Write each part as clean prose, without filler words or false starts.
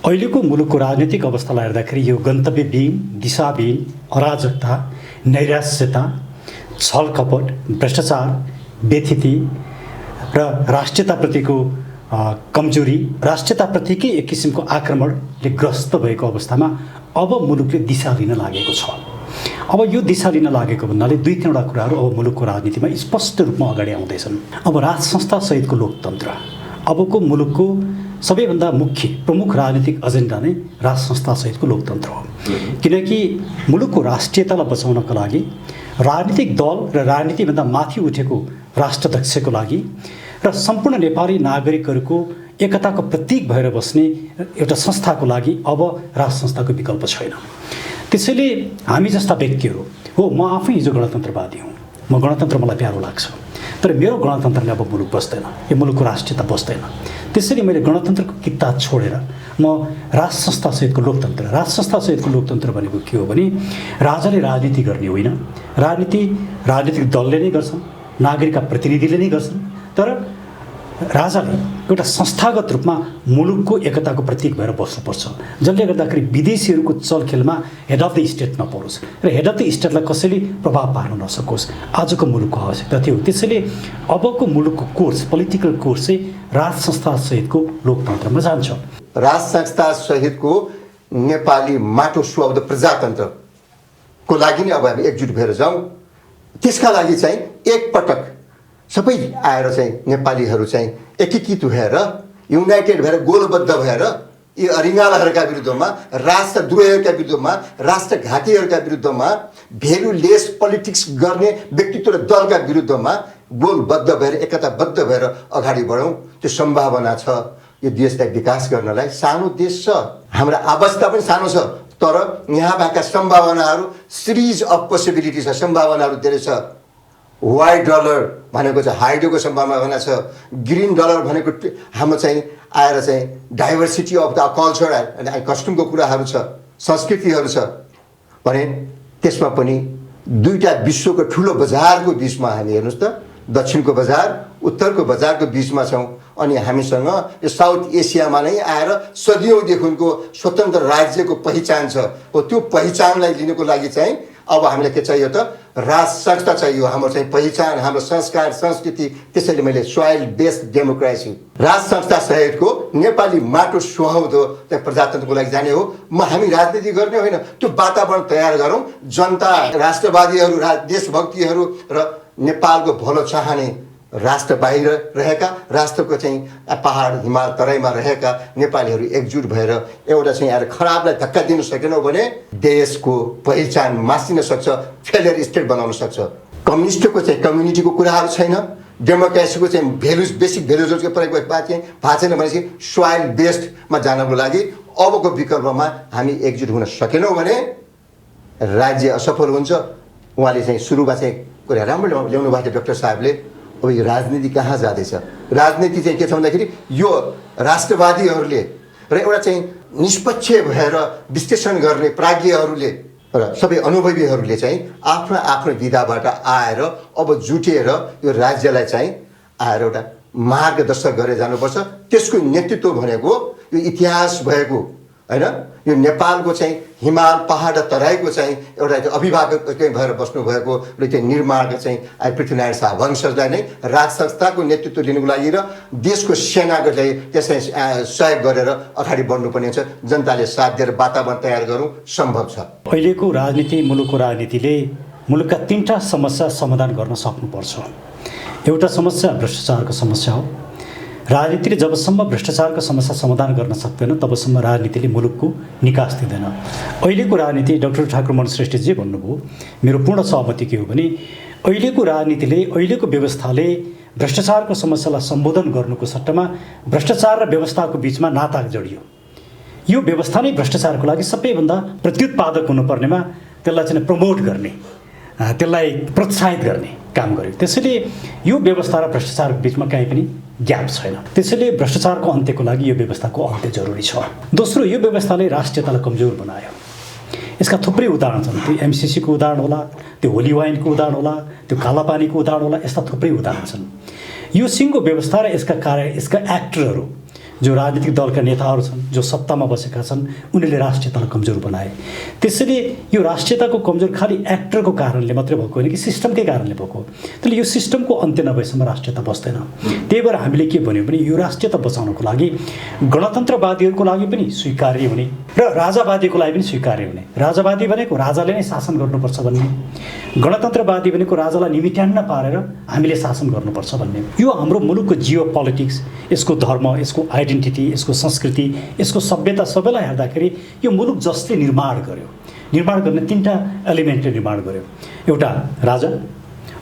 अहिलेको मुलुकको राजनीतिक अवस्थालाई हेर्दाखेरि यो गन्तव्यविहीन, दिशाविहीन, अराजकता, नैराश्यता, छलकपट, भ्रष्टाचार, व्यथिति र राष्ट्रियताप्रतिको कमजोरी, राष्ट्रियताप्रतिकै एक किसिमको आक्रमणले ग्रस्त भएको अवस्थामा अब मुलुकले दिशा लिन लागेको छ। अब यो दिशा लिन लागेको भन्नाले दुई तीनवटा कुराहरू अब मुलुकको राजनीतिमा स्पष्ट रूपमा अगाडि आउँदैछन्। अब राज संस्था सहितको लोकतन्त्र, अबको मुलुकको सबैभन्दा मुख्य प्रमुख राजनीतिक एजेन्डा नै राज संस्था सहितको लोकतन्त्र हो। किनकि मुलुकको राष्ट्रियतालाई बचाउनको लागि राजनीतिक दल र राजनीतिभन्दा माथि उठेको राष्ट्राध्यक्षको लागि र सम्पूर्ण नेपाली नागरिकहरूको एकताको प्रतीक भएर बस्ने एउटा संस्थाको लागि अब राज संस्थाको विकल्प छैन। त्यसैले हामी जस्ता व्यक्तिहरू हो, म आफै हिजो गणतन्त्रवादी हुँ, म गणतन्त्र मलाई प्यारो लाग्छ, तर मेरो गणतन्त्रले अब मुलुक बस्दैन, यो मुलुकको राष्ट्रियता बस्दैन। त्यसैले मैले गणतन्त्रको किता छोडेर म राज संस्थासहितको लोकतन्त्र, राज संस्थासहितको लोकतन्त्र भनेको के हो भने राजाले राजनीति गर्ने होइन, राजनीतिक दलले नै गर्छन्, नागरिकका प्रतिनिधिले नै गर्छन्, तर राजाले एउटा संस्थागत रूपमा मुलुकको एकताको प्रतीक भएर बस्नुपर्छ, जसले गर्दाखेरि विदेशीहरूको चलखेलमा हेड अफ द स्टेट नपरोस् र हेड अफ द स्टेटलाई कसैले प्रभाव पार्न नसकोस्। आजको मुलुकको आवश्यकता थियो। त्यसैले अबको मुलुकको कोर्स, पोलिटिकल कोर्स चाहिँ राज संस्थासहितको लोकतन्त्रमा जान्छ। राज संस्थासहितको नेपाली माटो सुहाउँदो प्रजातन्त्रको लागि नै अब हामी एकजुट भएर जाउँ। त्यसका लागि चाहिँ एकपटक सबै आएर चाहिँ नेपालीहरू चाहिँ एकीकृत भएर, युनाइटेड भएर, गोलबद्ध भएर यी अरिङ्गालाहरूका विरुद्धमा, राष्ट्रद्रोहीहरूका विरुद्धमा, राष्ट्रघातीहरूका विरुद्धमा, भेल्युलेस पोलिटिक्स गर्ने व्यक्तित्व र दलका विरुद्धमा गोलबद्ध भएर, एकताबद्ध भएर अगाडि बढौँ। त्यो सम्भावना छ यो देशलाई विकास गर्नलाई। सानो देश छ, हाम्रो अवस्था पनि सानो छ, तर यहाँ भएका सम्भावनाहरू सिरिज अफ पोसिबिलिटी छ, सम्भावनाहरू धेरै छ। व्हाइट डलर भनेको चाहिँ हाइड्रोको सम्भावना छ, ग्रिन डलर भनेको हाम्रो चाहिँ आएर चाहिँ diversity of the culture and कस्टमको कुराहरू छ, संस्कृतिहरू छ भने त्यसमा पनि दुईवटा विश्वको ठुलो बजारको बिचमा हामी हेर्नुहोस् त, दक्षिणको बजार, उत्तरको बजारको बिचमा छौँ। अनि हामीसँग यो साउथ एसियामा नै आएर सदियौँदेखिको स्वतन्त्र राज्यको पहिचान छ। हो, त्यो पहिचानलाई लिनको लागि चाहिँ अब हामीलाई के चाहियो त? राज संस्था चाहियो, हाम्रो चाहिँ पहिचान, हाम्रो संस्कार, संस्कृति। त्यसैले मैले सोइल बेस्ड डेमोक्रेसी, राज संस्था सहितको नेपाली माटो सुहाउँदो चाहिँ प्रजातन्त्रको लागि जाने हो। हामी राजनीति गर्ने होइन, त्यो वातावरण तयार गरौँ। जनता, राष्ट्रवादीहरू, देशभक्तिहरू र नेपालको भलो चाहने राष्ट्र बाहिर रहेका, राष्ट्रको चाहिँ पहाड हिमाल तराईमा रहेका नेपालीहरू एकजुट भएर एउटा चाहिँ आएर खराबलाई धक्का दिन सकेनौँ भने देशको पहिचान मासिन सक्छ, फेलियर स्टेट बनाउन सक्छ। कम्युनिस्टको चाहिँ कम्युनिटीको कुराहरू छैन, डेमोक्रेसीको चाहिँ भेल्युज, बेसिक भेल्युजको प्रयोग भएको छैन भनेपछि सोइल बेस्डमा जानको लागि अबको विकल्पमा हामी एकजुट हुन सकेनौँ भने राज्य असफल हुन्छ। उहाँले चाहिँ सुरुमा चाहिँ कुरा राम्रो ल्याउनु भएको थियो डाक्टर साहबले। अब यो राजनीति कहाँ जाँदैछ? राजनीति चाहिँ के छ भन्दाखेरि यो राष्ट्रवादीहरूले र एउटा चाहिँ निष्पक्ष भएर विश्लेषण गर्ने प्राज्ञहरूले र सबै अनुभवीहरूले चाहिँ आफ्नो आफ्नो विधाबाट आएर अब जुटेर यो राज्यलाई चाहिँ आएर एउटा मार्गदर्शन गरेर जानुपर्छ। त्यसको नेतृत्व भनेको यो इतिहास भएको हैन, यो नेपालको चाहिँ हिमाल पहाड तराईको चाहिँ एउटा अभिभावक भएर बस्नुभएको र त्यो निर्माणको चाहिँ पृथ्वीनारायण शाह वंशजलाई नै राज संस्थाको नेतृत्व लिनुको लागि र देशको सेनाको चाहिँ त्यसलाई सहयोग गरेर अगाडि बढ्नुपर्ने हुन्छ। जनताले साथ दिएर वातावरण तयार गरौँ, सम्भव छ। अहिलेको राजनीति, मुलुकको राजनीतिले मुलुकका तीनटा समस्या समाधान गर्न सक्नुपर्छ। एउटा समस्या भ्रष्टाचारको समस्या हो। राजनीतिले जबसम्म भ्रष्टाचारको समस्या समाधान गर्न सक्दैन तबसम्म राजनीतिले मुलुकको निकास दिँदैन। अहिलेको राजनीति, डाक्टर ठाकुर मनश्रेष्ठ जे भन्नुभयो, मेरो पूर्ण सहमति के हो भने अहिलेको राजनीतिले, अहिलेको व्यवस्थाले भ्रष्टाचारको समस्यालाई सम्बोधन गर्नुको सट्टामा भ्रष्टाचार र व्यवस्थाको बिचमा नाता जडियो। यो व्यवस्था नै भ्रष्टाचारको लागि सबैभन्दा प्रत्युत्पादक हुनुपर्नेमा त्यसलाई चाहिँ प्रमोट गर्ने, त्यसलाई प्रोत्साहित गर्ने काम गर्यो। त्यसैले यो व्यवस्था र भ्रष्टाचारको बिचमा कहीँ पनि ग्याप छैन। त्यसैले भ्रष्टाचारको अन्त्यको लागि यो व्यवस्थाको अन्त्य जरुरी छ। दोस्रो, यो व्यवस्थाले राष्ट्रियतालाई कमजोर बनायो। यसका थुप्रै उदाहरण छन्। त्यो एमसीसीको उदाहरण होला, त्यो होली वाइनको उदाहरण होला, त्यो कालापानीको उदाहरण होला, यस्ता थुप्रै उदाहरण छन्। यो सिङ्गो व्यवस्था र यसका एक्टरहरू जो राजनीतिक दलका नेताहरू छन्, जो सत्तामा बसेका छन्, उनीहरूले राष्ट्रियतालाई कमजोर बनाए। त्यसैले यो राष्ट्रियताको कमजोर खालि एक्टरको कारणले मात्रै भएको होइन कि सिस्टमकै कारणले भएको हो। त्यसले यो सिस्टमको अन्त्य नभएसम्म राष्ट्रियता बस्दैन। त्यही भएर हामीले के भन्यौँ भने यो राष्ट्रियता बचाउनको लागि गणतन्त्रवादीहरूको लागि पनि स्वीकार्य हुने र राजावादीको लागि पनि स्वीकार्य हुने। राजावादी भनेको राजाले नै शासन गर्नुपर्छ भन्ने, गणतन्त्रवादी भनेको राजालाई निमित्यान्न पारेर हामीले शासन गर्नुपर्छ भन्ने। यो हाम्रो मुलुकको जियो पोलिटिक्स, यसको धर्म, यसको आइडेन्टिटी, यसको संस्कृति, यसको सभ्यता सबैलाई हेर्दाखेरि यो मुलुक जसले निर्माण गर्ने 3टा एलिमेन्टले निर्माण गर्यो। एउटा राजा,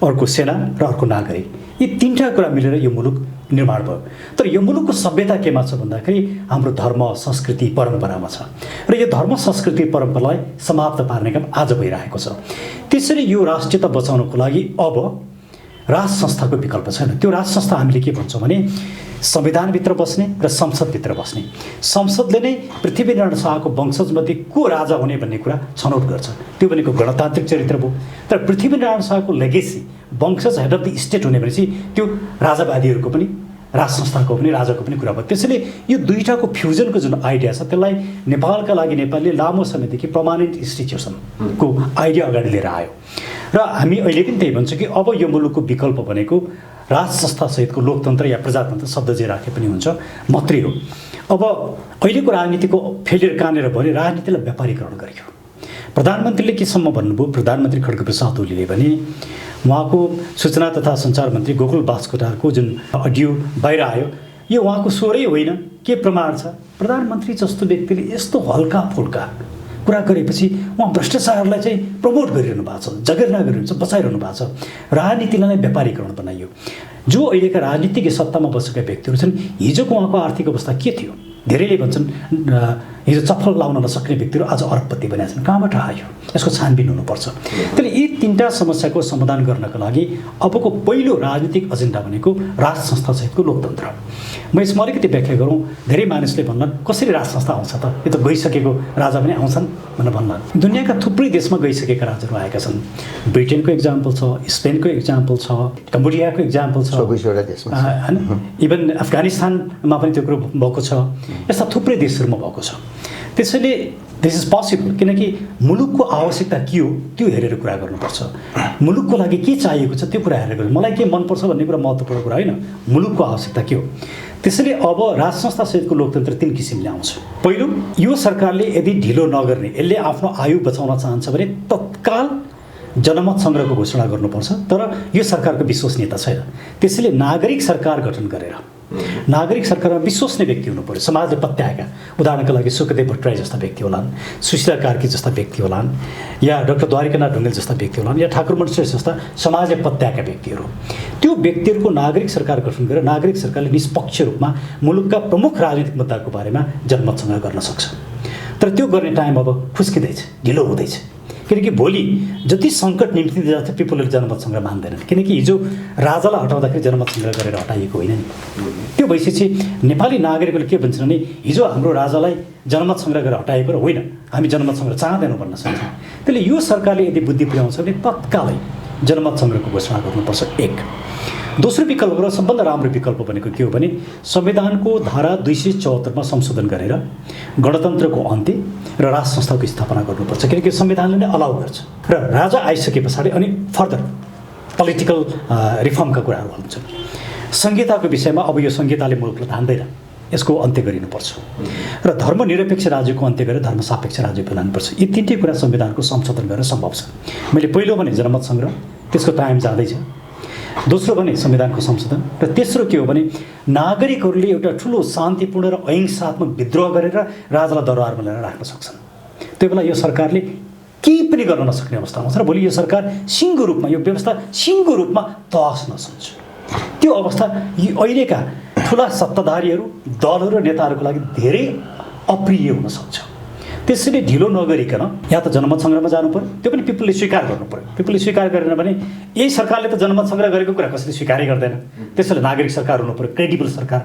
अर्को सेना र अर्को नागरिक। यी 3टा कुरा मिलेर यो मुलुक निर्माण भयो। तर यो मुलुकको सभ्यता केमा छ भन्दाखेरि हाम्रो धर्म, संस्कृति, परम्परामा छ र यो धर्म, संस्कृति, परम्परालाई समाप्त पार्ने काम आज भइरहेको छ। त्यसैले यो राष्ट्रियता बचाउनको लागि अब राज संस्थाको विकल्प छैन। त्यो राज संस्था हामीले के भन्छौँ भने संविधानभित्र बस्ने र संसदभित्र बस्ने। संसदले नै पृथ्वीनारायण शाहको वंशजमध्ये को राजा हुने भन्ने कुरा छनौट गर्छ। त्यो भनेको गणतान्त्रिक चरित्र भयो। तर पृथ्वीनारायण शाहको लेगेसी, वंशज हेड अफ द स्टेट हुने भनेपछि त्यो राजावादीहरूको पनि, राज संस्थाको पनि, राजाको पनि कुरा भयो। त्यसैले यो दुईटाको फ्युजनको जुन आइडिया छ त्यसलाई नेपालका लागि नेपालले लामो समयदेखि पर्मानेन्ट इन्स्टिट्युसनको आइडिया अगाडि लिएर आयो र हामी अहिले पनि त्यही भन्छौँ कि अब यो मुलुकको विकल्प भनेको राज संस्थासहितको लोकतन्त्र या प्रजातन्त्र शब्द जे राखे पनि हुन्छ मात्रै हो। अब अहिलेको राजनीतिको फेलियर कहाँनिर भने राजनीतिलाई व्यापारीकरण गरियो। प्रधानमन्त्रीले केसम्म भन्नुभयो, प्रधानमन्त्री खड्गप्रसाद ओलीले भने उहाँको सूचना तथा सञ्चार मन्त्री गोकुल बास्कोटाको जुन अडियो बाहिर आयो यो उहाँको स्वरै होइन, के प्रमाण छ? प्रधानमन्त्री जस्तो व्यक्तिले यस्तो हल्का फुल्का कुरा गरेपछि उहाँ भ्रष्टाचारलाई चाहिँ प्रमोट गरिरहनु भएको छ, जगेर्ना गरिरहनु छ, बचाइरहनु भएको छ। राजनीतिलाई नै व्यापारीकरण बनाइयो। जो अहिलेका राजनीतिक सत्तामा बसेका व्यक्तिहरू छन्, हिजोको उहाँको आर्थिक अवस्था के थियो? धेरैले भन्छन् हिजो चप्पल लाउन नसक्ने व्यक्तिहरू आज अरबपति बनेका छन्। कहाँबाट आयो? यसको छानबिन हुनुपर्छ। त्यसले यी 3टा समस्याको समाधान गर्नका लागि अबको पहिलो राजनीतिक एजेन्डा भनेको राज संस्थासहितको लोकतन्त्र। म यसमा अलिकति व्याख्या गरौँ। धेरै मानिसले भन्लान् कसरी राज संस्था आउँछ त? यो त गइसकेको राजा पनि आउँछन् भनेर भन्लान्। दुनियाँका थुप्रै देशमा गइसकेका राजाहरू आएका छन्। ब्रिटेनको इक्जाम्पल छ, स्पेनको इक्जाम्पल छ, कम्बोडियाको इक्जाम्पल छ, होइन, इभन अफगानिस्तानमा पनि त्यो कुरो भएको छ। यस्ता थुप्रै देशहरूमा भएको छ। त्यसैले दिस इज पोसिबल, किनकि मुलुकको आवश्यकता के हो त्यो हेरेर कुरा गर्नुपर्छ। मुलुकको लागि के चाहिएको छ त्यो कुरा हेरेर गर्नु। मलाई के मनपर्छ भन्ने कुरा महत्त्वपूर्ण कुरा होइन, मुलुकको आवश्यकता के हो। त्यसैले अब राज संस्थासहितको लोकतन्त्र 3 किसिमले आउँछ। पहिलो, यो सरकारले यदि ढिलो नगर्ने, यसले आफ्नो आयु बचाउन चाहन्छ भने तत्काल जनमत सङ्ग्रहको घोषणा गर्नुपर्छ। तर यो सरकारको विश्वसनीयता छैन। त्यसैले नागरिक सरकार गठन गरेर नागरिक सरकारमा विश्वसनीय व्यक्ति हुनु पर्यो, समाजले पत्याएका। उदाहरणका लागि सुखदेव भट्टराई जस्ता व्यक्ति होलान्, सुशीला कार्की जस्ता व्यक्ति होलान्, या डाक्टर द्वारिकानाथ ढुङ्गेल जस्ता व्यक्ति होलान्, या ठाकुरमन श्रेष्ठ जस्ता समाजले पत्याएका व्यक्तिहरू। त्यो व्यक्तिहरूको नागरिक सरकार गठन गरेर नागरिक सरकारले निष्पक्ष रूपमा मुलुकका प्रमुख राजनीतिक मुद्दाको बारेमा जनमत सङ्ग्रह गर्न सक्छ। तर त्यो गर्ने टाइम अब खुस्किँदैछ, ढिलो हुँदैछ। किनकि भोलि जति सङ्कट निम्तिँदै जान्छ पिपुलहरूले जनमत सङ्ग्रह मान्दैनन्। किनकि हिजो राजालाई हटाउँदाखेरि जनमत सङ्ग्रह गरेर हटाइएको होइन नि। त्यो भइसकेपछि नेपाली नागरिकहरूले के भन्छन् भने हिजो हाम्रो राजालाई जनमत सङ्ग्रह गरेर हटाएको र होइन, हामी जनमत सङ्ग्रह चाहँदैनौँ भन्न सक्छ। त्यसले यो सरकारले यदि बुद्धि पुर्याउँछ भने तत्कालै जनमत सङ्ग्रहको घोषणा गर्नुपर्छ। एक। दोस्रो विकल्प र सबभन्दा राम्रो विकल्प भनेको के हो भने संविधानको धारा 274 संशोधन गरेर गणतन्त्रको अन्त्य र राज संस्थाको स्थापना गर्नुपर्छ। किनकि संविधानले नै अलाउ गर्छ र राजा आइसके पछाडि अनि फर्दर पोलिटिकल रिफर्मका कुराहरू हुन्छन्। संहिताको विषयमा अब यो संहिताले मुलुकलाई थाम्दैन, यसको अन्त्य गरिनुपर्छ र धर्मनिरपेक्ष राज्यको अन्त्य गरेर धर्मसापेक्ष राज्य बनाउनुपर्छ। यी 3टै कुरा संविधानको संशोधन गरेर सम्भव छ। मैले पहिलो भने जनमत सङ्ग्रह, त्यसको टाइम जाँदैछ। दोस्रो भने संविधानको संशोधन र तेस्रो के हो भने नागरिकहरूले एउटा ठुलो शान्तिपूर्ण र अहिंसात्मक विद्रोह गरेर राजालाई दरबारमा ल्याएर राख्न सक्छन्। त्यो बेला यो सरकारले केही पनि गर्न नसक्ने अवस्था आउँछ र भोलि यो सरकार सिङ्गो रूपमा, यो व्यवस्था सिङ्गो रूपमा तहस नसन्छ। त्यो अवस्था अहिलेका ठुला सत्ताधारीहरू, दलहरू र नेताहरूको लागि धेरै अप्रिय हुन सक्छ। त्यसैले ढिलो नगरिकन या त जनमत सङ्ग्रहमा जानु पर्यो, त्यो पनि पिपुलले स्वीकार गर्नु पर्यो। पिपुलले स्वीकार गरेन भने यही सरकारले त जनमत सङ्ग्रह गरेको कुरा कसैले स्वीकारै गर्दैन। त्यसैले नागरिक सरकार हुनु पर्यो, क्रेडिबल सरकार।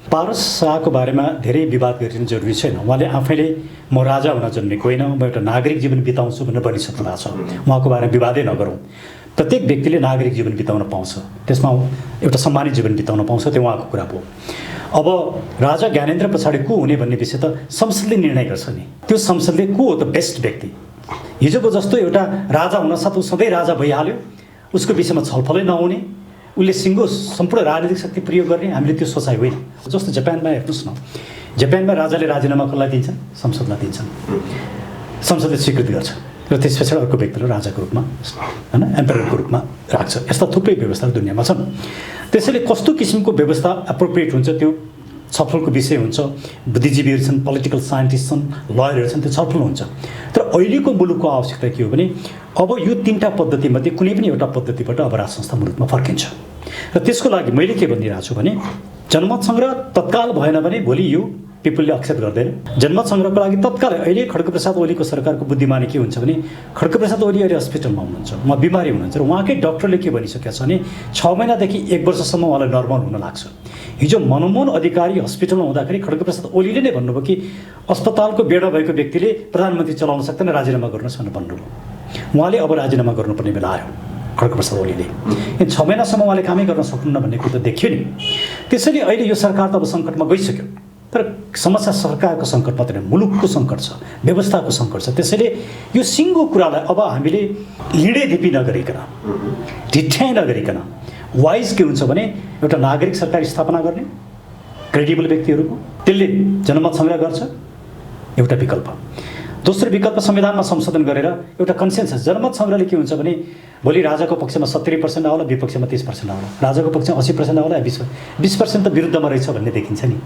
पारस शाहको बारेमा धेरै विवाद गरिनु जरुरी छैन। उहाँले आफैले म राजा हुन जन्मेको होइन, म एउटा नागरिक जीवन बिताउँछु भनेर भनिसक्नु भएको छ। उहाँको बारेमा विवादै नगरौँ। प्रत्येक व्यक्तिले नागरिक जीवन बिताउन पाउँछ, त्यसमा एउटा सम्मानित जीवन बिताउन पाउँछ, त्यो उहाँको कुरा भयो। अब राजा ज्ञानेन्द्र पछाडि को हुने भन्ने विषय त संसदले निर्णय गर्छ नि। त्यो संसदले को हो त बेस्ट व्यक्ति, हिजोको जस्तो एउटा राजा हुनसाथ ऊ सधैँ राजा भइहाल्यो, उसको विषयमा छलफलै नहुने, उसले सिङ्गो सम्पूर्ण राजनीतिक शक्ति प्रयोग गर्ने, हामीले त्यो सोचाइ होइन। जस्तो जापानमा हेर्नुहोस् न, जापानमा राजाले राजीनामा कसलाई दिन्छन्? संसदलाई दिन्छन्, संसदले स्वीकृति गर्छ र त्यस पछाडि अर्को व्यक्तिलाई राजाको रूपमा होइन एम्पेररको रूपमा राख्छ। यस्ता थुप्रै व्यवस्थाहरू दुनियाँमा छन्। त्यसैले कस्तो किसिमको व्यवस्था एप्रोप्रिएट हुन्छ त्यो छलफलको विषय हुन्छ। बुद्धिजीवीहरू छन्, पोलिटिकल साइन्टिस्ट छन्, लयरहरू छन्, त्यो छलफल हुन्छ। तर अहिलेको मुलुकको आवश्यकता के हो भने अब यो तीनवटा पद्धतिमध्ये कुनै पनि एउटा पद्धतिबाट अब राज संस्था मुलुकमा फर्किन्छ र त्यसको लागि मैले के भनिरहेको छु भने जनमत सङ्ग्रह तत्काल भएन भने भोलि यो पिपुलले एक्सेप्ट गर्दैन। जनमत सङ्ग्रहको लागि तत्काल अहिले खड्गप्रसाद ओलीको सरकारको बुद्धिमानी के हुन्छ भने खड्गप्रसाद ओली अहिले हस्पिटलमा हुनुहुन्छ, उहाँ बिमारी हुनुहुन्छ र उहाँकै डक्टरले के भनिसकेको छ भने 6 महिनादेखि 1 वर्षसम्म उहाँलाई नर्मल हुन लाग्छ। हिजो मनमोहन अधिकारी हस्पिटलमा हुँदाखेरि खड्गप्रसाद ओलीले नै भन्नुभयो कि अस्पतालको बेड भएको व्यक्तिले प्रधानमन्त्री चलाउन सक्दैन, राजीनामा गर्नुहोस् भनेर भन्नुभयो। उहाँले अब राजीनामा गर्नुपर्ने बेला आयो खड्गप्रसाद ओलीले। 6 महिनासम्म उहाँले कामै गर्न सक्नुहुन्न भन्ने कुरो त देखियो नि। त्यसैले अहिले यो सरकार त अब सङ्कटमा गइसक्यो। तर समस्या सरकारको सङ्कट मात्रै होइन, मुलुकको सङ्कट छ, व्यवस्थाको सङ्कट छ। त्यसैले यो सिङ्गो कुरालाई अब हामीले लिँडेधिपी नगरिकन, ढिठ्याइ नगरिकन वाइज के हुन्छ भने एउटा नागरिक सरकार स्थापना गर्ने क्रेडिबल व्यक्तिहरूको, त्यसले जनमत सङ्ग्रह गर्छ, एउटा विकल्प। दोस्रो विकल्प संविधानमा संशोधन गरेर एउटा कन्सेन्सस। जनमत सङ्ग्रहले के हुन्छ भने भोलि राजाको पक्षमा 70% आउला, विपक्षमा 30% आउला, राजाको पक्षमा 80% आउला, 20% त विरुद्धमा रहेछ भन्ने देखिन्छ नि।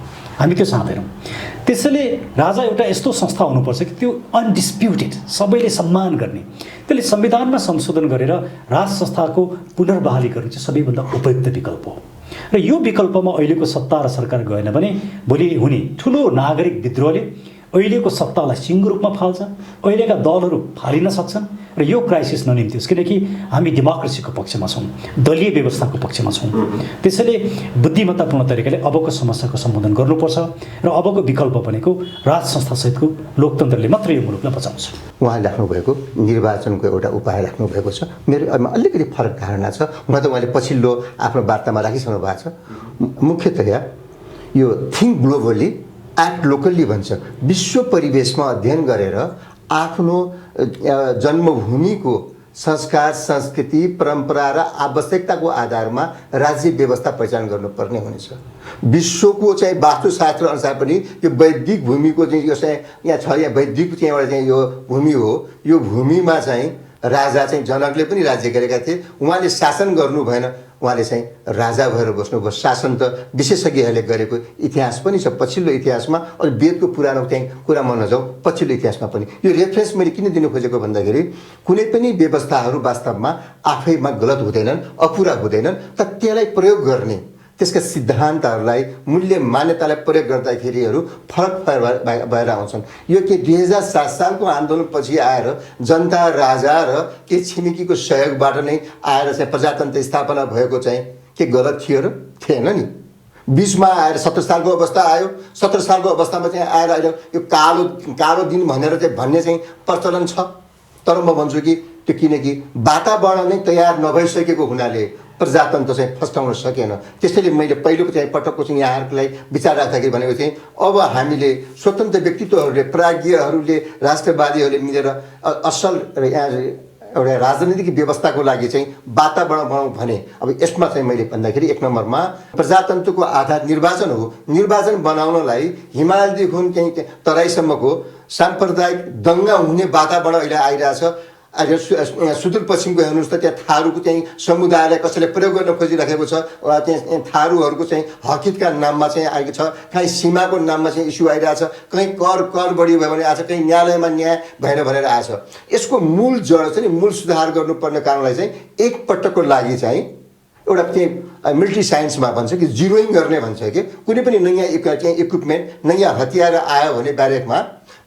हामी त्यो चाहँदैनौँ। त्यसैले राजा एउटा यस्तो संस्था हुनुपर्छ कि त्यो अनडिस्प्युटेड, सबैले सम्मान गर्ने। त्यसले संविधानमा संशोधन गरेर राज संस्थाको पुनर्बहाली गर्ने चाहिँ सबैभन्दा उपयुक्त विकल्प हो। र यो विकल्पमा अहिलेको सत्ता र सरकार गएन भने भोलि हुने ठुलो नागरिक विद्रोहले अहिलेको सत्तालाई सिङ्गो रूपमा फाल्छ, अहिलेका दलहरू फालिन सक्छन् र यो क्राइसिस ननिम्तियोस्। किनकि हामी डेमोक्रेसीको पक्षमा छौँ, दलीय व्यवस्थाको पक्षमा छौँ। त्यसैले बुद्धिमत्तापूर्ण तरिकाले अबको समस्याको सम्बोधन गर्नुपर्छ र अबको विकल्प भनेको राज संस्थासहितको लोकतन्त्रले मात्रै यो मुलुकलाई बचाउँछ। उहाँले राख्नुभएको निर्वाचनको एउटा उपाय राख्नुभएको छ। मेरो अलिकति फरक धारणा छ, म त उहाँले पछिल्लो आफ्नो वार्तामा राखिसक्नु भएको छ। मुख्यतया यो थिङ्क ग्लोबली एक्ट लोकल्ली भन्छ। विश्व परिवेशमा अध्ययन गरेर आफ्नो जन्मभूमिको संस्कार, संस्कृति, परम्परा र आवश्यकताको आधारमा राज्य व्यवस्था पहिचान गर्नुपर्ने हुनेछ। विश्वको चाहिँ वास्तुशास्त्र अनुसार पनि यो वैदिक भूमिको चाहिँ यो चाहिँ यहाँ छ, यहाँ वैदिक चाहिँ एउटा चाहिँ यो भूमि हो। यो भूमिमा चाहिँ राजा चाहिँ जनकले पनि राज्य गरेका थिए, उहाँले शासन गर्नु भएन, उहाँले चाहिँ राजा भएर बस्नुभयो। शासन त विशेषज्ञहरूले गरेको इतिहास पनि छ पछिल्लो इतिहासमा। अनि वेदको पुरानो चाहिँ कुरामा नजाउँ, पछिल्लो इतिहासमा पनि यो रेफरेन्स मैले किन दिनु खोजेको भन्दाखेरि कुनै पनि व्यवस्थाहरू वास्तवमा आफैमा गलत हुँदैनन्, अपुरा हुँदैनन्, तर त्यसलाई प्रयोग गर्ने, त्यसका सिद्धान्तहरूलाई, मूल्य मान्यतालाई प्रयोग गर्दाखेरिहरू फरक भएर आउँछन्। यो के 2007 सालको आन्दोलनपछि आएर जनता, राजा र के छिमेकीको सहयोगबाट नै आएर चाहिँ प्रजातन्त्र स्थापना भएको चाहिँ के गलत थियो र? थिएन नि। बिचमा आएर 17 सालको अवस्था आयो। 17 सालको अवस्थामा चाहिँ आएर अहिले यो कालो दिन भनेर चाहिँ भन्ने चाहिँ प्रचलन छ। तर म भन्छु कि त्यो किनकि वातावरण नै तयार नभइसकेको हुनाले प्रजातन्त्र चाहिँ फस्टाउन सकेन। त्यसैले मैले पहिलोको चाहिँ पटकको चाहिँ यहाँहरूलाई विचार राख्दाखेरि भनेको थिएँ अब हामीले स्वतन्त्र व्यक्तित्वहरूले, प्राज्ञहरूले, राष्ट्रवादीहरूले मिलेर असल एउटा राजनीतिक व्यवस्थाको लागि चाहिँ वातावरण बनाउँ भने अब यसमा चाहिँ मैले भन्दाखेरि 1 नम्बरमा प्रजातन्त्रको आधार निर्वाचन हो। निर्वाचन बनाउनलाई हिमालदेखि चाहिँ तराईसम्मको साम्प्रदायिक दङ्गा हुने वातावरण अहिले आइरहेछ। सुदूरपश्चिमको हेर्नुहोस् त, त्यहाँ थारूको चाहिँ समुदायलाई कसैले प्रयोग गर्न खोजिराखेको छ। त्यहाँ थारूहरूको चाहिँ हकितका नाममा चाहिँ आएको छ, कहीँ सीमाको नाममा चाहिँ इस्यु आइरहेछ, कहीँ कर बढी भयो भने आएछ, कहीँ न्यायालयमा न्याय भएन भनेर आएछ। यसको मूल जड चाहिँ मूल सुधार गर्नुपर्ने कारणलाई चाहिँ एकपटकको लागि चाहिँ एउटा चाहिँ मिलिट्री साइन्समा भन्छ कि जिरोइङ गर्ने भन्छ कि कुनै पनि नयाँ चाहिँ इक्विपमेन्ट, नयाँ हतियार आयो भने ब्यारेकमा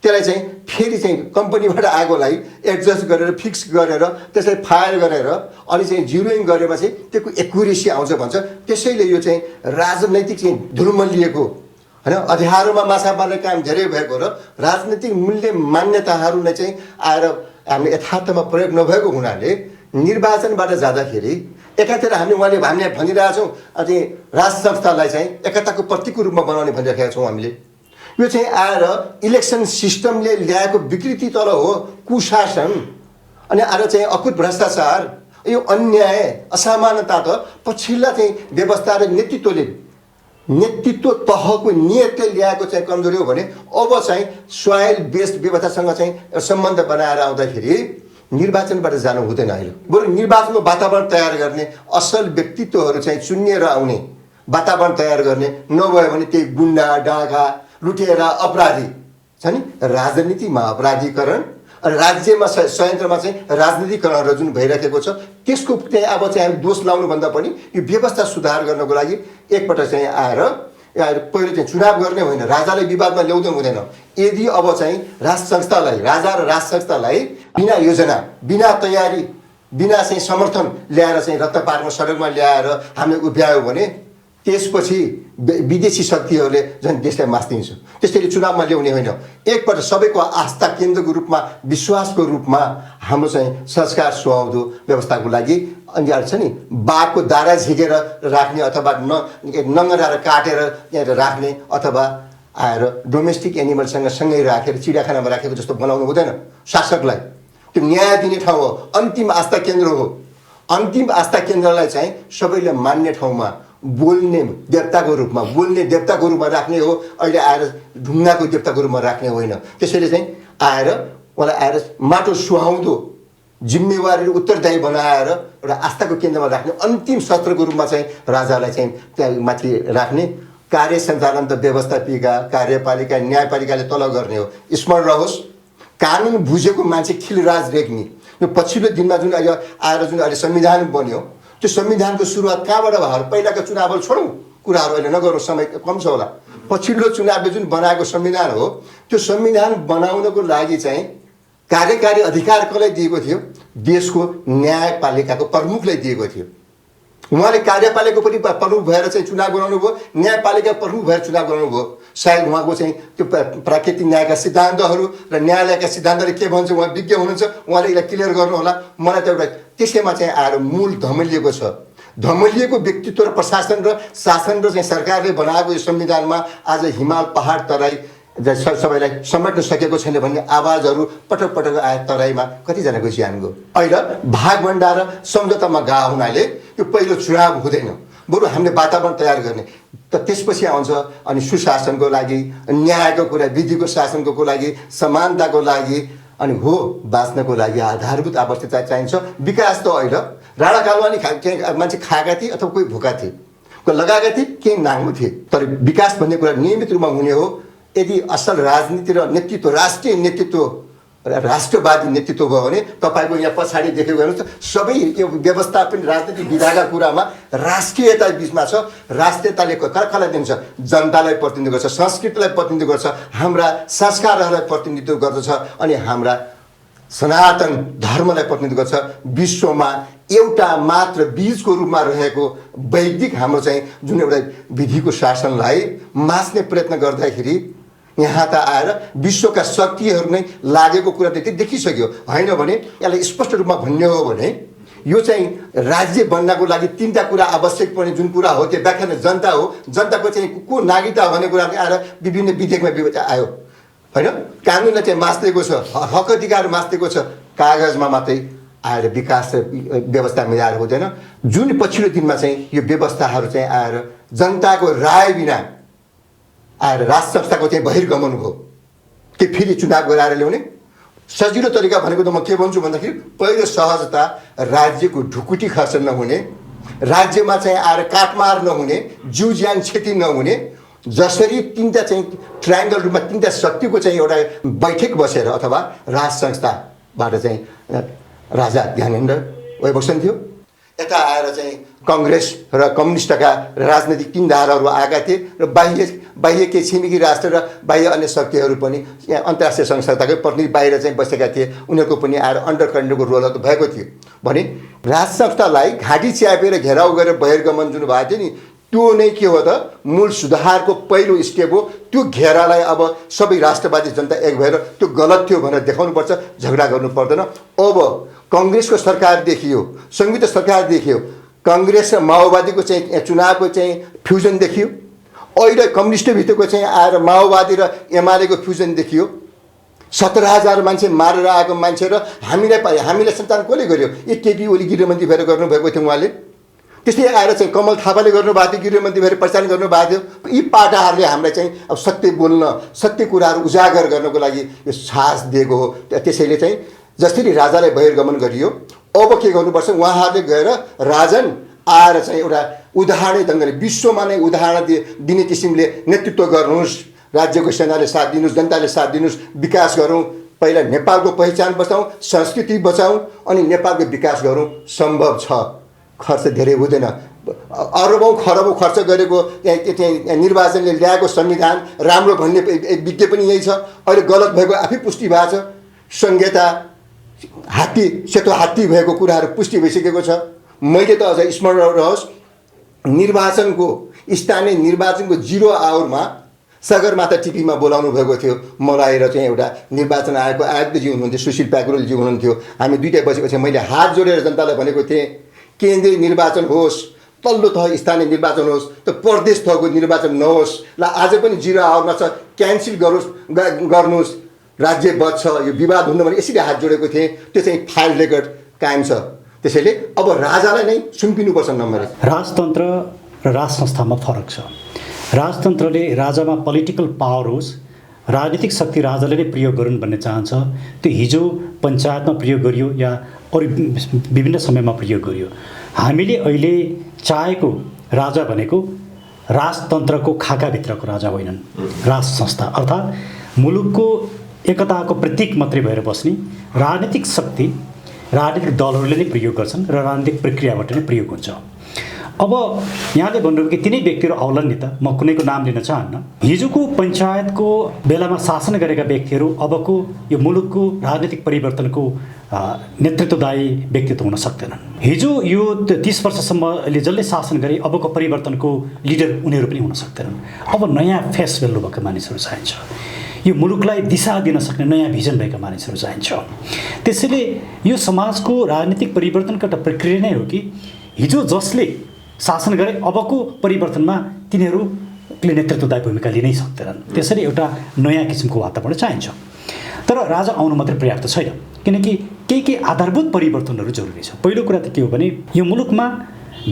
त्यसलाई चाहिँ फेरि चाहिँ कम्पनीबाट आएकोलाई एडजस्ट गरेर फिक्स गरेर त्यसलाई फायर गरेर अनि चाहिँ जिरोइङ गरेमा चाहिँ त्यसको एक्युरेसी आउँछ भन्छ। त्यसैले यो चाहिँ राजनैतिक चाहिँ धुलमल्लिएको होइन, अँध्यारोमा माछा मार्ने काम धेरै भएको र राजनीतिक मूल्य मान्यताहरू नै चाहिँ आएर हामीले यथार्थमा प्रयोग नभएको हुनाले निर्वाचनबाट जाँदाखेरि एकातिर हामीले भनिरहेछौँ अनि राज संस्थालाई चाहिँ एकताको प्रतीकको रूपमा बनाउने भनिरहेका छौँ हामीले। यो चाहिँ आएर इलेक्सन सिस्टमले ल्याएको विकृति तल हो, कुशासन अनि आएर चाहिँ अकुत भ्रष्टाचार, यो अन्याय असमानता त पछिल्ला चाहिँ व्यवस्था र नेतृत्व तहको नियतले ल्याएको चाहिँ कमजोरी हो भने अब चाहिँ सोयल बेस्ड व्यवस्थासँग चाहिँ सम्बन्ध बनाएर आउँदाखेरि निर्वाचनबाट जानु हुँदैन। अहिले बरु निर्वाचनको वातावरण तयार गर्ने, असल व्यक्तित्वहरू चाहिँ चुनिएर आउने वातावरण तयार गर्ने, नभए भने त्यही गुन्डा डाका लुटेरा अपराधी छ नि, राजनीतिमा अपराधीकरण अनि राज्यमा संयन्त्रमा चाहिँ राजनीतिकरणहरू जुन भइरहेको छ त्यसको चाहिँ अब चाहिँ हामी दोष लाउनुभन्दा पनि यो व्यवस्था सुधार गर्नको लागि एकपल्ट चाहिँ आएर पहिले चाहिँ चुनाव गर्ने होइन, राजालाई विवादमा ल्याउँदै हुँदैन। यदि अब चाहिँ राज संस्थालाई, राजा र राज संस्थालाई बिना योजना, बिना तयारी, बिना चाहिँ समर्थन ल्याएर चाहिँ रक्त पार्न सडकमा ल्याएर हामीले उभ्यायो भने त्यसपछि विदेशी शक्तिहरूले झन् देशलाई मास्दिन्छ। त्यसैले चुनावमा ल्याउने होइन, एकपल्ट सबैको आस्था केन्द्रको रूपमा, विश्वासको रूपमा हाम्रो चाहिँ संस्कार सुहाउँदो व्यवस्थाको लागि अनि छ नि बाघको दारा झिकेर राख्ने अथवा नङ्गराएर काटेर यहाँ राख्ने अथवा आएर डोमेस्टिक एनिमलसँग सँगै राखेर चिडियाखानामा राखेको जस्तो बनाउनु हुँदैन। शासकलाई त्यो न्याय दिने ठाउँ हो, अन्तिम आस्था केन्द्र हो। अन्तिम आस्था केन्द्रलाई चाहिँ सबैले मान्ने ठाउँमा बोल्ने देवताको रूपमा राख्ने हो, अहिले आएर ढुङ्गाको देवताको रूपमा राख्ने होइन। त्यसैले चाहिँ आएर उहाँलाई आएर माटो सुहाउँदो जिम्मेवारी उत्तरदायी बनाएर एउटा आस्थाको केन्द्रमा राख्ने, अन्तिम शस्त्रको रूपमा चाहिँ राजालाई चाहिँ त्यहाँ माथि राख्ने, कार्य सञ्चालन त व्यवस्थापिका, कार्यपालिका, न्यायपालिकाले तल गर्ने हो। स्मरण रहोस्, कानुन बुझेको मान्छे खिलराज रेग्मी। यो पछिल्लो दिनमा जुन अहिले संविधान बन्यो, त्यो संविधानको सुरुवात कहाँबाट भयो? पहिलाको चुनावहरू छोडौँ, कुराहरू अहिले नगरौँ, समय कम छ होला। पछिल्लो चुनावले जुन बनाएको संविधान हो, त्यो संविधान बनाउनको लागि चाहिँ कार्यकारी अधिकार कसलाई दिएको थियो? देशको न्यायपालिकाको प्रमुखलाई दिएको थियो। उहाँले कार्यपालिकाको पनि प्रमुख भएर चाहिँ चुनाव गराउनु भयो, न्यायपालिका प्रमुख भएर चुनाव गराउनु भयो। सायद उहाँको चाहिँ त्यो प्राकृतिक न्यायका सिद्धान्तहरू र न्यायालयका सिद्धान्तले के भन्छ उहाँ विज्ञ हुनुहुन्छ, उहाँले यसलाई क्लियर गर्नु होला। मलाई त एउटा त्यसैमा चाहिँ आएर मूल धमिलिएको छ। धमिलिएको व्यक्तित्व र प्रशासन र शासन र चाहिँ सरकारले बनाएको यो संविधानमा आज हिमाल पहाड तराई सबैलाई समेट्न सकेको छैन भन्ने आवाजहरू पटक पटक आए। तराईमा कतिजनाको ज्यान गयो। अहिले भागभण्डा र सम्झौतामा गएको हुनाले यो पहिलो चुनाव हुँदैन, बरु हामीले वातावरण तयार गर्ने। त त्यसपछि आउँछ अनि सुशासनको लागि, न्यायको कुरा, विधिको शासनको लागि, समानताको लागि अनि हो बाँच्नको लागि आधारभूत आवश्यकता चाहिन्छ। विकास त अहिले राणाकालमा नि मान्छे खाएका थिए अथवा कोही भुका थिए, कोही लगाएका थिए, केही नाङ्गो थिए। तर विकास भन्ने कुरा नियमित रूपमा हुने हो यदि असल राजनीति र नेतृत्व, राष्ट्रिय नेतृत्व, राष्ट्रवादी नेतृत्व भयो भने तपाईँको यहाँ पछाडि देखेको हेर्नुहोस् त, सबै यो व्यवस्थापन राजनीतिक विधाका कुरामा राष्ट्रियता बिचमा छ। राष्ट्रियताले कसलाई दिन्छ? जनतालाई प्रतिनिधित्व गर्छ, संस्कृतिलाई प्रतिनिधित्व गर्छ, हाम्रा संस्कारहरूलाई प्रतिनिधित्व गर्दछ अनि हाम्रा सनातन धर्मलाई प्रतिनिधित्व गर्छ। विश्वमा एउटा मात्र बीजको रूपमा रहेको वैदिक हाम्रो चाहिँ जुन एउटा विधिको शासनलाई मास्ने प्रयत्न गर्दाखेरि यहाँ त आएर विश्वका शक्तिहरू नै लागेको कुरा त देखिसक्यो। होइन भने यसलाई स्पष्ट रूपमा भन्ने हो भने यो चाहिँ राज्य बन्नको लागि तीनटा कुरा आवश्यक पर्ने जुन कुरा हो त्यो व्याख्या जनता हो। जनताको चाहिँ को नागरिकता भन्ने कुरा आएर विभिन्न विधेयकमा व्यवस्था आयो होइन। कानुनले चाहिँ मास्दिएको छ, हक अधिकार मास्दिएको छ, कागजमा मात्रै आएर विकास र व्यवस्था मिलाएर हुँदैन। जुन पछिल्लो दिनमा चाहिँ यो व्यवस्थाहरू चाहिँ आएर जनताको राय बिना आएर राज संस्थाको चाहिँ बहिर्गमन भयो। के फेरि चुनाव गराएर ल्याउने सजिलो तरिका भनेको त म के भन्छु भन्दाखेरि पहिलो सहजता, राज्यको ढुकुटी खर्च नहुने, राज्यमा चाहिँ आएर काटमार नहुने, जिउ ज्यान क्षति नहुने, जसरी तीनटा चाहिँ ट्रायङ्गल रूपमा तीनटा शक्तिको चाहिँ एउटा बैठक बसेर अथवा राज संस्थाबाट चाहिँ राजा ज्ञानेन्द्र बस्नुहुन्थ्यो, यता आएर चाहिँ कङ्ग्रेस र कम्युनिस्टका राजनैतिक तीन धाराहरू आएका थिए र बाह्य केही छिमेकी राष्ट्र र बाह्य अन्य शक्तिहरू पनि यहाँ अन्तर्राष्ट्रिय संस्थाकै प्रतिनिधि बाहिर चाहिँ बसेका थिए। उनीहरूको पनि आएर अन्डरकरेन्टको रोलहरू भएको थियो भने राज संस्थालाई घाँटी च्यापेर घेराउ गरेर बहिर्गमन जुन भएको थियो नि त्यो नै के हो त मूल सुधारको पहिलो स्टेप हो। त्यो घेरालाई अब सबै राष्ट्रवादी जनता एक भएर त्यो गलत थियो भनेर देखाउनुपर्छ, झगडा गर्नु पर्दैन। अब काङ्ग्रेसको सरकार देखियो, संयुक्त सरकार देखियो, काङ्ग्रेस र माओवादीको चाहिँ चुनावको चाहिँ फ्युजन देखियो। अहिले कम्युनिस्टभित्रको चाहिँ आएर माओवादी र एमालेको फ्युजन देखियो। 17,000 मान्छे मारेर आएको मान्छे र हामीलाई सञ्चालन कसले गर्यो? ए केपी ओली गृहमन्त्री भएर गर्नुभएको थियो उहाँले। त्यस्तै आएर चाहिँ कमल थापाले गर्नुभएको थियो, गृहमन्त्री भएर प्रचार गर्नुभएको थियो। यी पाटाहरूले हामीलाई चाहिँ अब सत्य बोल्न, सत्य कुराहरू उजागर गर्नको लागि यो साहस दिएको हो। त्यसैले चाहिँ जसरी राजालाई बहिर्गमन गरियो, अब के गर्नुपर्छ, उहाँहरूले गएर राजन आएर चाहिँ एउटा उदाहरण ढङ्गले विश्वमा नै उदाहरण दिने किसिमले नेतृत्व गर्नुहोस्, राज्यको सेनाले साथ दिनुहोस्, जनताले साथ दिनुहोस्, विकास गरौँ। पहिला नेपालको पहिचान बचाउँ, संस्कृति बचाउँ, अनि नेपालको विकास गरौँ। सम्भव छ, खर्च धेरै हुँदैन। अरबौँ खरबौँ खर्च गरेको निर्वाचनले ल्याएको संविधान राम्रो भन्ने विज्ञ पनि यही छ। अहिले गलत भएको आफै पुष्टि भएको छ। संहिता हात्ती सेतो हात्ती भएको कुराहरू पुष्टि भइसकेको छ। मैले त अझ स्मरण रहोस्, निर्वाचनको स्थानीय निर्वाचनको 0 आवरमा सगरमाथा टिभीमा बोलाउनु भएको थियो मलाई र चाहिँ एउटा निर्वाचन आयोगको आयुक्तजी हुनुहुन्थ्यो, सुशील प्याकुरेलजी हुनुहुन्थ्यो। हामी दुईटै बसेपछि मैले हात जोडेर जनतालाई भनेको थिएँ, केन्द्रीय निर्वाचन होस्, तल्लो तह स्थानीय निर्वाचन होस्, त प्रदेश तहको निर्वाचन नहोस्। ल आज पनि 0 आवरमा छ, क्यान्सल गर्नुहोस्, राज्य बच्छ, यो विवाद हुन्न भने यसरी हात जोडेको थिएँ। त्यो चाहिँ फाइल रेकर्ड कायम छ। त्यसैले अब राजालाई नै सुम्पिनुपर्छ नम्बर 1। राजतन्त्र र राज संस्थामा फरक छ। राजतन्त्रले राजामा पोलिटिकल पावर होस्, राजनीतिक शक्ति राजाले नै प्रयोग गरून् भन्ने चाहन्छ। त्यो हिजो पञ्चायतमा प्रयोग गरियो या अरू विभिन्न समयमा प्रयोग गरियो। हामीले अहिले चाहेको राजा भनेको राजतन्त्रको खाकाभित्रको राजा होइनन्, राज संस्था अर्थात् मुलुकको एकताको प्रतीक मात्रै भएर बस्ने राजनीतिक शक्ति राजनीतिक दलहरूले नै प्रयोग गर्छन् र राजनीतिक प्रक्रियाबाट नै प्रयोग हुन्छ। अब यहाँले भन्नुभयो कि तिनै व्यक्तिहरू औलान् नि त, म कुनैको नाम लिन चाहन्न। हिजोको पञ्चायतको बेलामा शासन गरेका व्यक्तिहरू अबको यो मुलुकको राजनीतिक परिवर्तनको नेतृत्वदायी व्यक्तित्व हुन सक्दैनन्। हिजो यो 30 वर्षसम्मले जसले शासन गरे अबको परिवर्तनको लिडर उनीहरू पनि हुन सक्दैनन्। अब नयाँ फेस भेल्यु भएका मानिसहरू चाहिन्छ, यो मुलुकलाई दिशा दिन सक्ने नयाँ भिजन भएका मानिसहरू चाहिन्छ। त्यसैले यो समाजको राजनीतिक परिवर्तनको एउटा प्रक्रिया नै हो कि हिजो जसले शासन गरे अबको परिवर्तनमा तिनीहरूले नेतृत्वदायी भूमिका लिनै सक्दैनन्। त्यसैले एउटा नयाँ किसिमको वातावरण चाहिन्छ। तर राजा आउनु मात्रै पर्याप्त छैन, किनकि केही आधारभूत परिवर्तनहरू जरुरी छ। पहिलो कुरा त के हो भने यो मुलुकमा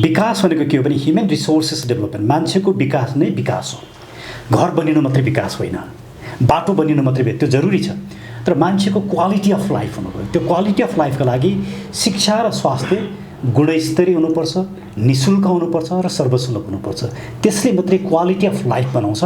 विकास भनेको के हो भने ह्युमन रिसोर्सेस डेभलपमेन्ट, मान्छेको विकास नै विकास हो। घर बनिनु मात्रै विकास होइन, बाटो बनिनु मात्रै त्यो जरुरी छ, तर मान्छेको क्वालिटी अफ लाइफ हुनुपर्छ। त्यो क्वालिटी अफ लाइफका लागि शिक्षा र स्वास्थ्य गुणस्तरीय हुनुपर्छ, निःशुल्क हुनुपर्छ र सर्वसुलभ हुनुपर्छ। त्यसले मात्रै क्वालिटी अफ लाइफ बनाउँछ,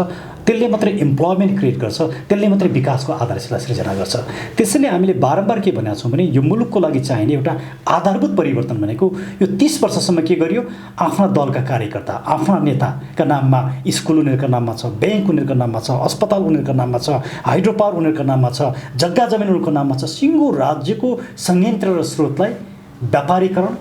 त्यसले मात्रै इम्प्लोइमेन्ट क्रिएट गर्छ, त्यसले मात्रै विकासको आधारशिला सृजना गर्छ। त्यसैले हामीले बारम्बार के भनेका छौँ भने यो मुलुकको लागि चाहिने एउटा आधारभूत परिवर्तन भनेको यो 30 वर्षसम्म के गरियो, आफ्ना दलका कार्यकर्ता, आफ्ना नेताका नाममा स्कुल उनीहरूका नाममा छ, ब्याङ्क उनीहरूका नाममा छ, अस्पताल उनीहरूका नाममा छ, हाइड्रो पावर उनीहरूका नाममा छ, जग्गा जमिन उनीहरूको नाममा छ। सिङ्गो राज्यको संयन्त्र र स्रोतलाई व्यापारीकरण,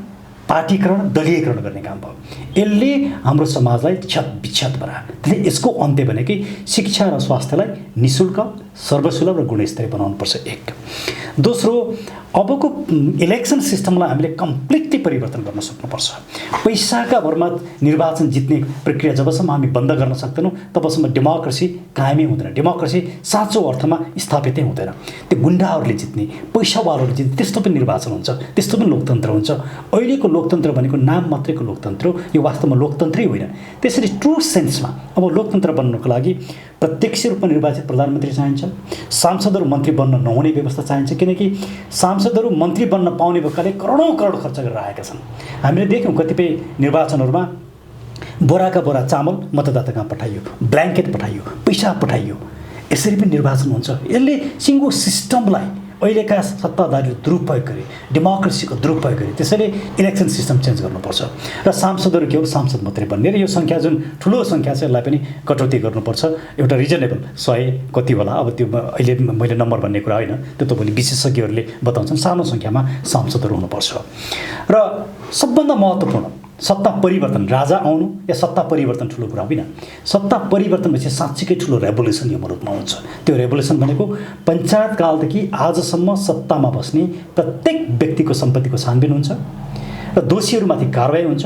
पार्टीकरण, दलीयकरण गर्ने काम भयो। यसले हाम्रो समाजलाई क्षत बनायो। त्यसले यसको अन्त्य भनेकै शिक्षा र स्वास्थ्यलाई निःशुल्क, सर्वसुलभ र गुणस्तरीय बनाउनुपर्छ। एक दोस्रो, अबको इलेक्सन सिस्टमलाई हामीले कम्प्लिटली परिवर्तन गर्न सक्नुपर्छ। पैसाका भरमा निर्वाचन जित्ने प्रक्रिया जबसम्म हामी बन्द गर्न सक्दैनौँ तबसम्म डेमोक्रेसी कायमै हुँदैन, डेमोक्रेसी साँचो अर्थमा स्थापितै हुँदैन। त्यो गुन्डाहरूले जित्ने, पैसावालाहरूले जित्ने त्यस्तो पनि निर्वाचन हुन्छ, त्यस्तो पनि लोकतन्त्र हुन्छ। अहिलेको लोकतन्त्र भनेको नाम मात्रैको लोकतन्त्र हो, यो वास्तवमा लोकतन्त्रै होइन। त्यसरी ट्रु सेन्समा अब लोकतन्त्र बन्नको लागि प्रत्यक्ष रूपमा निर्वाचित प्रधानमन्त्री चाहिन्छ, सांसदहरू मन्त्री बन्न नहुने व्यवस्था चाहिन्छ, किनकि सांसदहरू मन्त्री बन्न पाउने भएकाले करोडौँ करोड खर्च गरेर आएका छन्। हामीले देख्यौँ कतिपय निर्वाचनहरूमा बोराका बोरा चामल मतदाता कहाँ पठाइयो, ब्ल्याङ्केट पठाइयो, पैसा पठाइयो। यसरी पनि निर्वाचन हुन्छ। यसले सिङ्गो सिस्टमलाई अहिलेका सत्ताधारीले दुरुपयोग गरे, डेमोक्रेसीको दुरुपयोग गरे। त्यसैले इलेक्सन सिस्टम चेन्ज गर्नुपर्छ र सांसदहरू केवल सांसद मात्रै बन्ने र यो सङ्ख्या जुन ठुलो सङ्ख्या छ यसलाई पनि कटौती गर्नुपर्छ। एउटा रिजनेबल 100 कति होला, अब त्यो अहिले मैले नम्बर भन्ने कुरा होइन, त्यो त भोलि विशेषज्ञहरूले बताउँछन्। सानो सङ्ख्यामा सांसदहरू हुनुपर्छ र सबभन्दा महत्त्वपूर्ण सत्ता परिवर्तन, राजा आउनु या सत्ता परिवर्तन ठुलो कुरा होइन। सत्ता परिवर्तन भएपछि साँच्चीकै ठुलो रेभोल्युसन यो मुलुकमा हुन्छ। त्यो रेभोल्युसन भनेको पञ्चायतकालदेखि आजसम्म सत्तामा बस्ने प्रत्येक व्यक्तिको सम्पत्तिको छानबिन हुन्छ र दोषीहरूमाथि कारबाही हुन्छ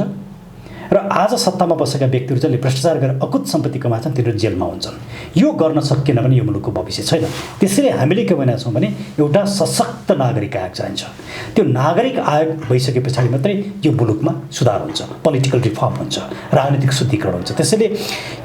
र आज सत्तामा बसेका व्यक्तिहरू जसले भ्रष्टाचार गरेर अकुत सम्पत्ति कमाएछन् तिनीहरू जेलमा हुन्छन्। यो गर्न सकिएन भने यो मुलुकको भविष्य छैन। त्यसैले हामीले के भनेका छौँ भने एउटा सशक्त नागरिक आयोग चाहिन्छ। त्यो नागरिक आयोग भइसके पछाडि मात्रै यो मुलुकमा सुधार हुन्छ, पोलिटिकल रिफर्म हुन्छ, राजनीतिक शुद्धिकरण हुन्छ। त्यसैले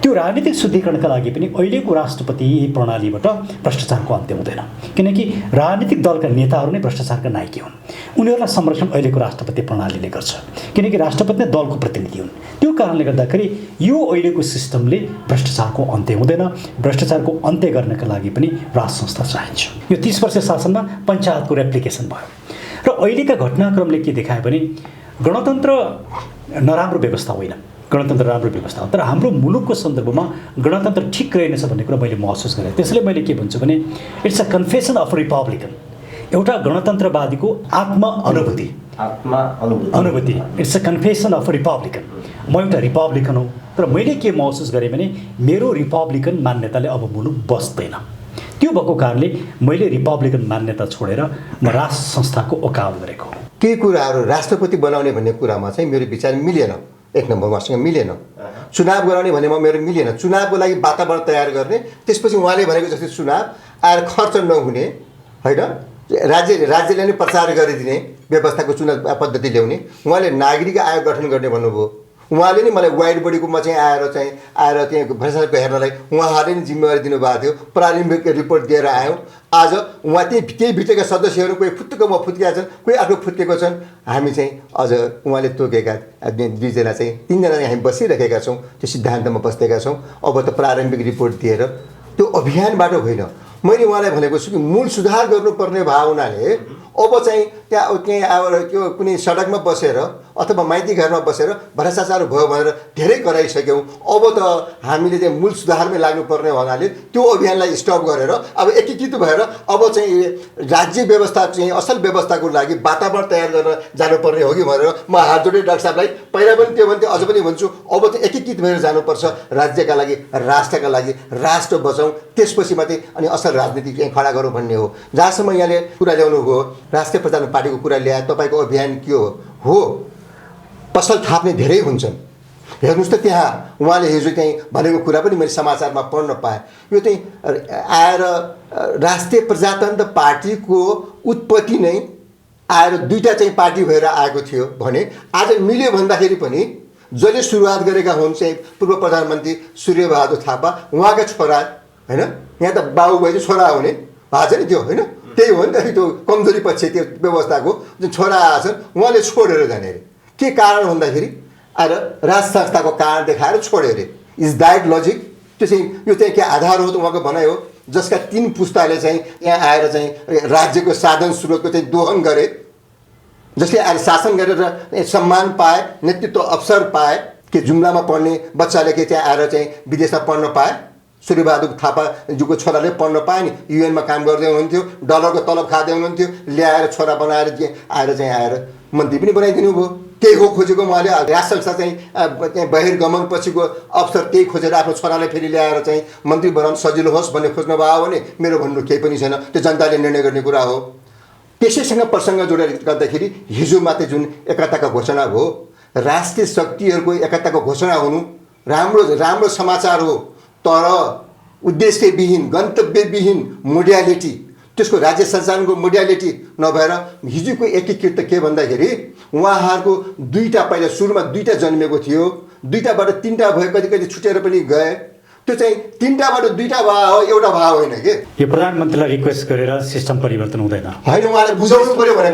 त्यो राजनीतिक शुद्धिकरणका लागि पनि अहिलेको राष्ट्रपति प्रणालीबाट भ्रष्टाचारको अन्त्य हुँदैन, किनकि राजनीतिक दलका नेताहरू नै भ्रष्टाचारका नायकी हुन्। उनीहरूलाई संरक्षण अहिलेको राष्ट्रपति प्रणालीले गर्छ, किनकि राष्ट्रपति नै दलको प्रतिनिधि हुन्। त्यो कारणले गर्दाखेरि यो अहिलेको सिस्टमले भ्रष्टाचारको अन्त्य हुँदैन। भ्रष्टाचारको अन्त्य गर्नका लागि पनि राज संस्था चाहिन्छ। यो 30 वर्ष शासनमा पञ्चायतको रेप्लिकेसन भयो र अहिलेका घटनाक्रमले के देखायो भने गणतन्त्र नराम्रो व्यवस्था होइन, गणतन्त्र राम्रो व्यवस्था हो, तर हाम्रो मुलुकको सन्दर्भमा गणतन्त्र ठिक रहेनछ भन्ने कुरा मैले महसुस गरेँ। त्यसैले मैले के भन्छु भने it's a confession of Republican, एउटा गणतन्त्रवादीको अनुभूति it's a confession of Republican. म एउटा रिपब्लिकन हो, तर मैले के महसुस गरेँ भने मेरो रिपब्लिकन मान्यताले अब मुलुक बस्दैन। त्यो भएको कारणले मैले रिपब्लिकन मान्यता छोडेर म राज संस्थाको ओकालत गरेको। केही कुराहरू राष्ट्रपति बनाउने भन्ने कुरामा चाहिँ मेरो विचार मिलेन। एक नम्बर उहाँसँग मिलेन। चुनाव गराउने भनेमा मेरो मिलेन। चुनावको लागि वातावरण तयार गर्ने, त्यसपछि उहाँले भनेको जस्तै चुनाव आएर खर्च नहुने होइन, राज्यले नै प्रचार गरिदिने व्यवस्थाको चुनाव पद्धति ल्याउने। उहाँले नागरिक आयोग गठन गर्ने भन्नुभयो। उहाँले नै मलाई वाइड बडीकोमा चाहिँ आएर त्यहाँ भ्रष्टाचारको हेर्नलाई उहाँहरूले नै जिम्मेवारी दिनुभएको थियो। प्रारम्भिक रिपोर्ट दिएर आयौँ। आज उहाँ त्यही भित्रका सदस्यहरू कोही फुत्केकोमा फुत्केका छन्, कोही आफ्नो फुत्केको छन्। हामी चाहिँ अझ उहाँले तोकेका दुईजना चाहिँ तीनजना चाहिँ हामी बसिरहेका छौँ, त्यो सिद्धान्तमा बस्देका छौँ। अब त प्रारम्भिक रिपोर्ट दिएर त्यो अभियानबाट होइन। मैले उहाँलाई भनेको छु कि मूल सुधार गर्नुपर्ने भावनाले अब चाहिँ त्यहाँ अब त्यो कुनै सडकमा बसेर अथवा माइती घरमा बसेर भ्रष्टाचार भयो भनेर धेरै कराइसक्यौँ। अब त हामीले चाहिँ मूल सुधारमै लाग्नुपर्ने हुनाले त्यो अभियानलाई स्टप गरेर अब एकीकृत भएर अब चाहिँ राज्य व्यवस्था चाहिँ असल व्यवस्थाको लागि वातावरण तयार गर्न जानुपर्ने हो कि भनेर म हात जोडे डाक्टर साहबलाई पहिला पनि त्यो भन्थेँ, अझ पनि भन्छु, अब चाहिँ एकीकृत भएर जानुपर्छ राज्यका लागि, राष्ट्रका लागि। राष्ट्र बचाउँ, त्यसपछि मात्रै अनि असल राजनीति चाहिँ खडा गरौँ भन्ने हो। जहाँसम्म यहाँले कुरा ल्याउनु हो, राष्ट्रिय प्रजातन्त्र पार्टीको कुरा ल्याए, तपाईँको अभियान के हो? पसल थाप्ने धेरै हुन्छन्। हेर्नुहोस् त त्यहाँ उहाँले हिजो चाहिँ भनेको कुरा पनि मैले समाचारमा पढ्न पाएँ। यो चाहिँ आएर राष्ट्रिय प्रजातन्त्र पार्टीको उत्पत्ति नै आएर दुईवटा चाहिँ पार्टी भएर आएको थियो भने आज मिल्यो भन्दाखेरि पनि जसले सुरुवात गरेका हुन् चाहिँ पूर्व प्रधानमन्त्री सूर्यबहादुर थापा, उहाँका छोरा होइन, यहाँ त बाबुभाइ चाहिँ छोरा हुने भएको छ नि त्यो होइन, त्यही हो नि त त्यो कमजोरी पक्ष त्यो व्यवस्थाको जुन छोरा आएछन् उहाँले छोडेर जाने अरे। के कारण भन्दाखेरि आएर राज संस्थाको कारण देखाएर छोड्यो अरे। Is that logic? त्यो चाहिँ यो चाहिँ के आधार हो त उहाँको भनाइ हो? जसका 3 पुस्ताले चाहिँ यहाँ आएर चाहिँ राज्यको साधन स्रोतको चाहिँ दोहन गरे, जसले आएर शासन गरेर सम्मान पाए, नेतृत्व अवसर पाए, के जुम्लामा पढ्ने बच्चाले के त्यहाँ आएर चाहिँ विदेशमा पढ्न पाए। सूर्यबहादुर थापाज्यूको छोराले पढ्न पाए नि, युएनमा काम गर्दै हुनुहुन्थ्यो, डलरको तलब खाँदै हुनुहुन्थ्यो, ल्याएर छोरा बनाएर आएर मन्त्री पनि बनाइदिनु भयो। त्यही हो खोजेको उहाँले। राज संस्था चाहिँ बहिर्गमन पछिको अवसर त्यही खोजेर आफ्नो छोरालाई फेरि ल्याएर चाहिँ मन्त्री बनाउन सजिलो होस् भन्ने खोज्नु भयो भने मेरो भन्नु केही पनि छैन, त्यो जनताले निर्णय गर्ने कुरा हो। त्यसैसँग प्रसङ्ग जोडेर गर्दाखेरि हिजो मात्रै जुन एकताको घोषणा भयो, राष्ट्रिय शक्तिहरूको एकताको घोषणा हुनु राम्रो समाचार हो, तर उद्देश्यविहीन, गन्तव्यविहीन मोडालिटी, त्यसको राज्य सञ्चालनको मोडालिटी नभएर हिजोको एकीकृत के भन्दाखेरि उहाँहरूको पहिला सुरुमा 2टा जन्मेको थियो, 2टाबाट 3टा भयो, कति छुटेर पनि गए। त्यो चाहिँ 3टाबाट 2टा भयो, एउटा भाव होइन के। यो प्रधानमन्त्रीलाई रिक्वेस्ट गरेर सिस्टम परिवर्तन हुँदैन होइन, उहाँले बुझाउनु पर्यो भने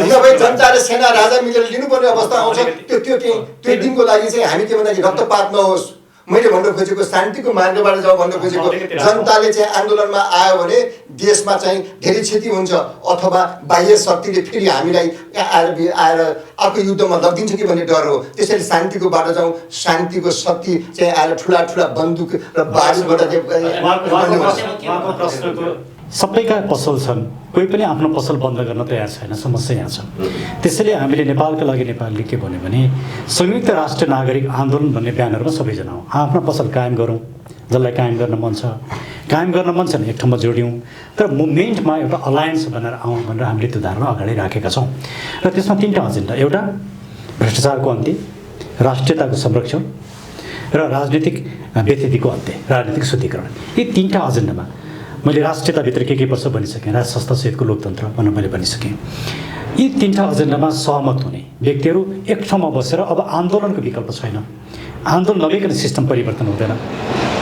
नभए जनताले सेना राजा मिलेर लिनुपर्ने अवस्था आउँछ। त्यो दिनको लागि चाहिँ हामी के भन्दाखेरि रक्तपात नहोस्, मैले भन्न खोजेको शान्तिको मार्गबाट जाउँ भन्न खोजेको। जनताले चाहिँ आन्दोलनमा आयो भने देशमा चाहिँ धेरै क्षति हुन्छ, अथवा बाह्य शक्तिले फेरि हामीलाई आएर अर्को युद्धमा लगिदिन्छ कि भन्ने डर हो। त्यसैले शान्तिको बाटो जाउँ, शान्तिको शक्ति चाहिँ आएर ठुला बन्दुक र बारुदबाट सबैका पसल छन्, कोही पनि आफ्नो पसल बन्द गर्न तयार छैन, समस्या यहाँ छ। त्यसैले हामीले नेपालका लागि नेपालले के भन्यो भने संयुक्त राष्ट्र नागरिक आन्दोलन भन्ने ब्यानरमा सबैजना हौँ, आफ्नो पसल कायम गरौँ, जसलाई कायम गर्न मन छ भने एक ठाउँमा जोड्यौँ, तर मुभमेन्टमा एउटा अलायन्स बनाएर आउँ भनेर हामीले त्यो धारणा अगाडि राखेका छौँ। र त्यसमा 3टा एजेन्डा, एउटा भ्रष्टाचारको अन्त्य, राष्ट्रियताको संरक्षण र राजनीतिक व्यथितिको अन्त्य, राजनीतिक शुद्धिकरण। यी 3टा एजेन्डामा मैले राष्ट्रियताभित्र के पर्छ भनिसकेँ, राष्ट्र संस्था सहितको लोकतन्त्र भनेर मैले भनिसकेँ। यी 3टा एजेन्डामा सहमत हुने व्यक्तिहरू एक ठाउँमा बसेर अब आन्दोलनको विकल्प छैन, आन्दोलन नभइकन सिस्टम परिवर्तन हुँदैन,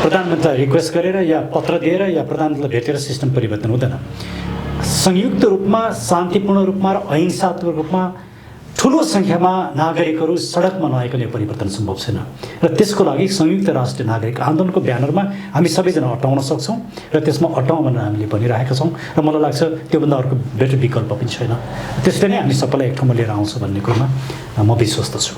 प्रधानमन्त्रीलाई रिक्वेस्ट गरेर या पत्र दिएर या प्रधानमन्त्रीलाई भेटेर सिस्टम परिवर्तन हुँदैन। संयुक्त रूपमा, शान्तिपूर्ण रूपमा र अहिंसात्मक रूपमा ठुलो सङ्ख्यामा नागरिकहरू सडकमा नआइकन यो परिवर्तन सम्भव छैन। र त्यसको लागि संयुक्त राष्ट्र नागरिक आन्दोलनको ब्यानरमा हामी सबैजना अटाउन सक्छौँ र त्यसमा अटाउँ भनेर हामीले भनिरहेका छौँ। र मलाई लाग्छ त्योभन्दा अर्को बेटर विकल्प पनि छैन। त्यसले नै हामी सबैलाई एक ठाउँमा लिएर आउँछ भन्ने कुरोमा म विश्वस्त छु।